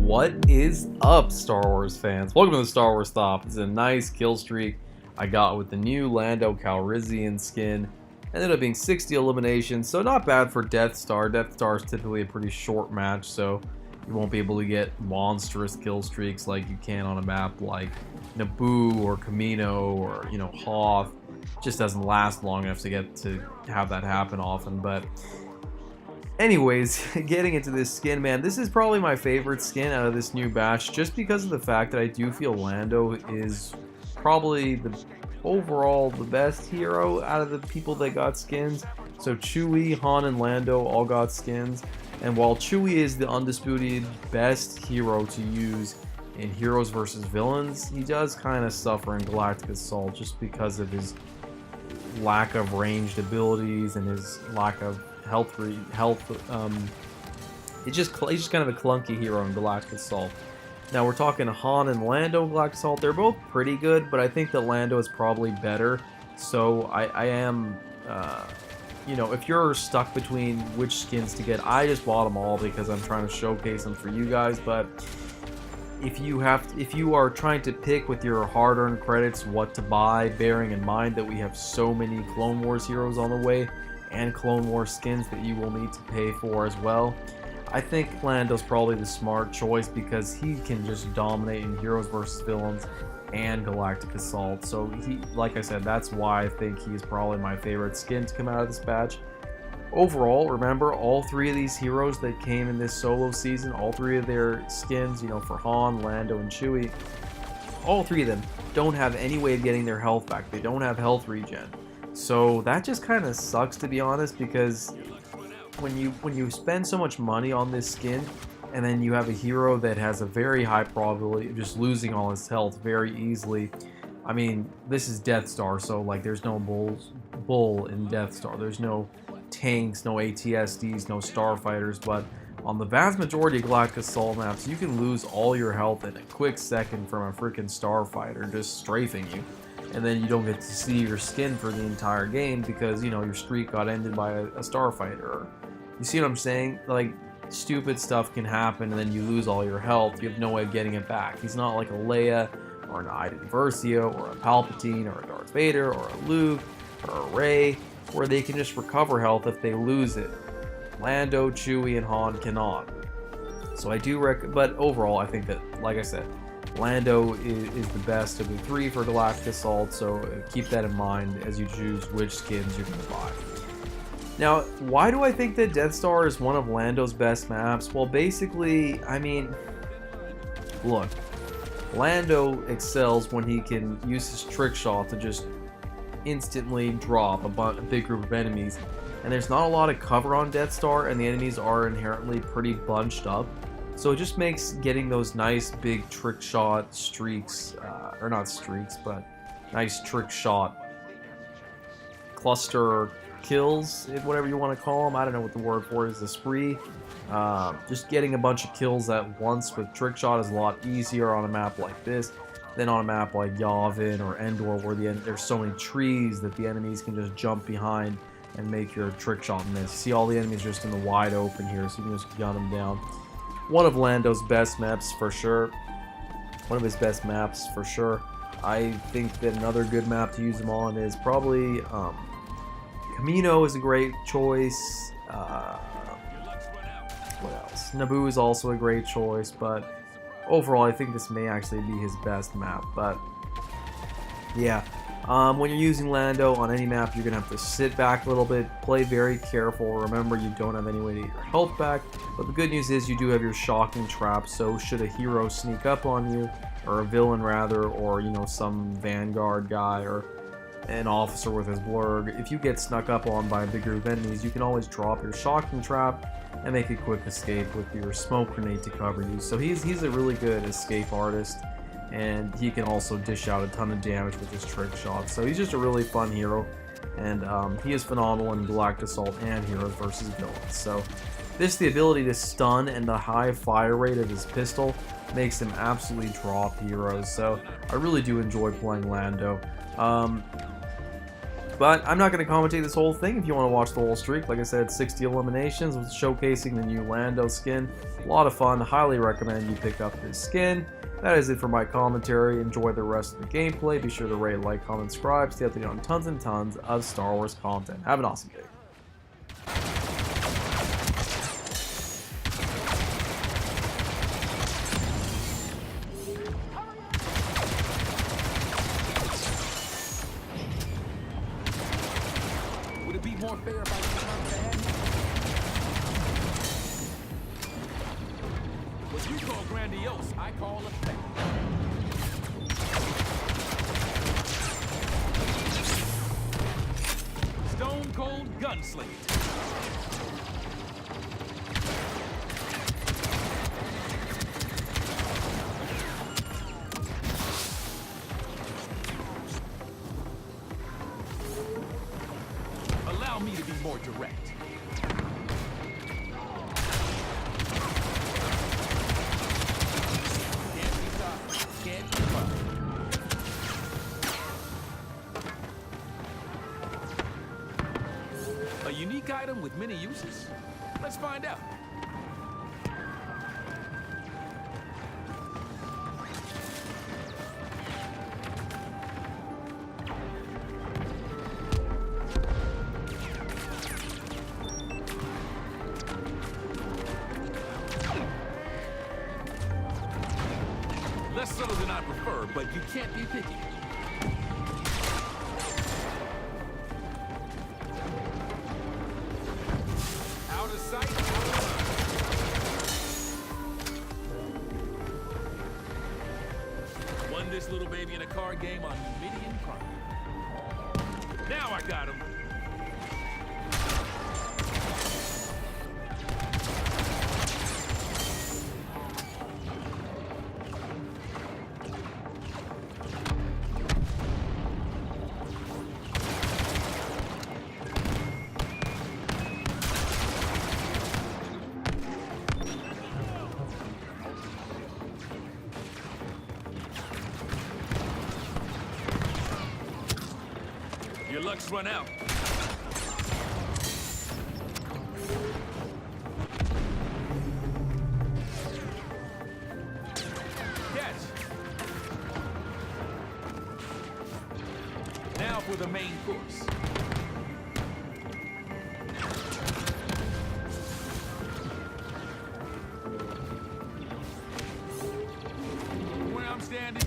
What is up, Star Wars fans? Welcome to the Star Wars Stop. It's a nice kill streak I got with the new Lando Calrissian skin. Ended up being 60 eliminations, so not bad for Death Star. Death Star is typically a pretty short match, so you won't be able to get monstrous kill streaks like you can on a map like Naboo or Camino or, Hoth. It just doesn't last long enough to get to have that happen often, but anyways, getting into this skin, man, this is probably my favorite skin out of this new batch, just because of the fact that I do feel Lando is probably overall the best hero out of the people that got skins. So Chewie, Han, and Lando all got skins, and while Chewie is the undisputed best hero to use in Heroes versus Villains, he does kind of suffer in Galactic Assault just because of his lack of ranged abilities and his lack of he's just kind of a clunky hero in Galactic Assault. Now we're talking Han and Lando in Galactic Assault. They're both pretty good, but I think that Lando is probably better. So I am, if you're stuck between which skins to get, I just bought them all because I'm trying to showcase them for you guys. But if you are trying to pick with your hard-earned credits what to buy, bearing in mind that we have so many Clone Wars heroes on the way, and Clone Wars skins that you will need to pay for as well, I think Lando's probably the smart choice because he can just dominate in Heroes vs. Villains and Galactic Assault. So like I said, that's why I think he's probably my favorite skin to come out of this batch. Overall, remember, all three of these heroes that came in this solo season, all three of their skins, for Han, Lando, and Chewie, all three of them don't have any way of getting their health back. They don't have health regen. So that just kind of sucks, to be honest, because when you spend so much money on this skin and then you have a hero that has a very high probability of just losing all his health very easily. I mean, this is Death Star, so like there's no bull in Death Star. There's no tanks, no ATSDs, no starfighters, but on the vast majority of Galactic Assault maps, you can lose all your health in a quick second from a freaking starfighter just strafing you. And then you don't get to see your skin for the entire game because, your streak got ended by a starfighter. You see what I'm saying? Like, stupid stuff can happen and then you lose all your health. You have no way of getting it back. He's not like a Leia or an Iden Versio or a Palpatine or a Darth Vader or a Luke or a Rey, where they can just recover health if they lose it. Lando, Chewie, and Han cannot. So I do but overall, I think that, like I said, Lando is the best of the three for Galactic Assault, so keep that in mind as you choose which skins you're going to buy. Now, why do I think that Death Star is one of Lando's best maps? Well, basically, I mean, look, Lando excels when he can use his trick shot to just instantly drop a big group of enemies, and there's not a lot of cover on Death Star, and the enemies are inherently pretty bunched up. So it just makes getting those nice big trick shot streaks, or not streaks, but nice trick shot cluster kills, whatever you want to call them. I don't know what the word for it is, the spree. Just getting a bunch of kills at once with trick shot is a lot easier on a map like this than on a map like Yavin or Endor, where there's so many trees that the enemies can just jump behind and make your trick shot miss. See, all the enemies just in the wide open here, so you can just gun them down. One of Lando's best maps for sure. One of his best maps for sure. I think that another good map to use him on is probably Camino is a great choice. What else? Naboo is also a great choice, but overall I think this may actually be his best map. But yeah, when you're using Lando on any map, you're going to have to sit back a little bit, play very careful. Remember, you don't have any way to get your health back, but the good news is you do have your shocking trap, so should a hero sneak up on you, or a villain rather, or some Vanguard guy, or an officer with his blurg, if you get snuck up on by a big group of enemies, you can always drop your shocking trap and make a quick escape with your smoke grenade to cover you. So he's a really good escape artist, and he can also dish out a ton of damage with his trick shots. So he's just a really fun hero, and he is phenomenal in Galactic Assault and Heroes vs. Villains. So the ability to stun and the high fire rate of his pistol makes him absolutely drop heroes. So I really do enjoy playing Lando. But I'm not going to commentate this whole thing. If you want to watch the whole streak, like I said, 60 eliminations with showcasing the new Lando skin. A lot of fun. Highly recommend you pick up this skin. That is it for my commentary. Enjoy the rest of the gameplay. Be sure to rate, like, comment, subscribe. Stay updated on tons and tons of Star Wars content. Have an awesome day. Would it be more fair if I did my bad? What you call grandiose, I call effect. Stone cold gunslinger. Allow me to be more direct. Can't be stopped. Can't be stopped. A unique item with many uses? Let's find out. Less subtle than I prefer, but you can't be picky. Out of sight, out of mind. Won this little baby in a card game on Numidian Prime. Now I got him. Your luck's run out. Catch. Now for the main course. Where I'm standing.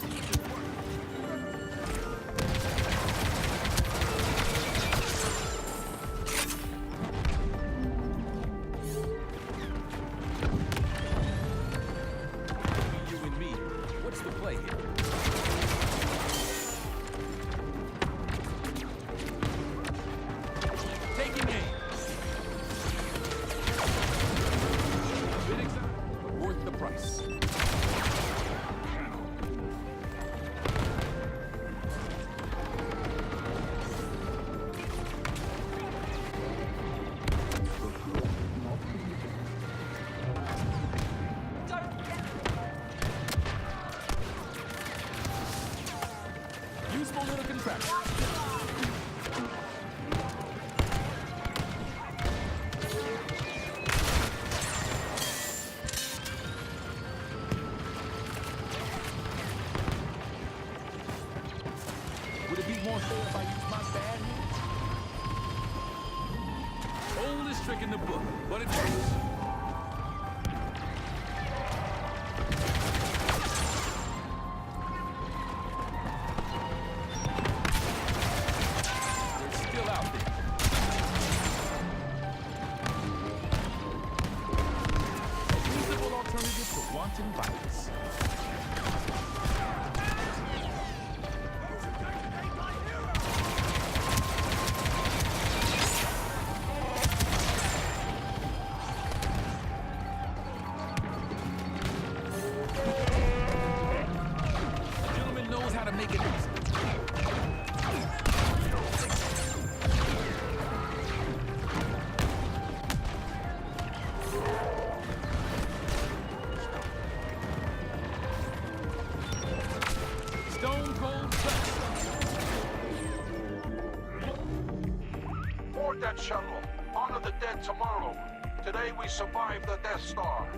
What's the play here? Taking aim. A bit exciting, but worth the price. Useful little contraption. Would it be more fair if I used my bad hand? Oldest trick in the book, but it works. Wanton violence. Honor the dead tomorrow. Today we survived the Death Star.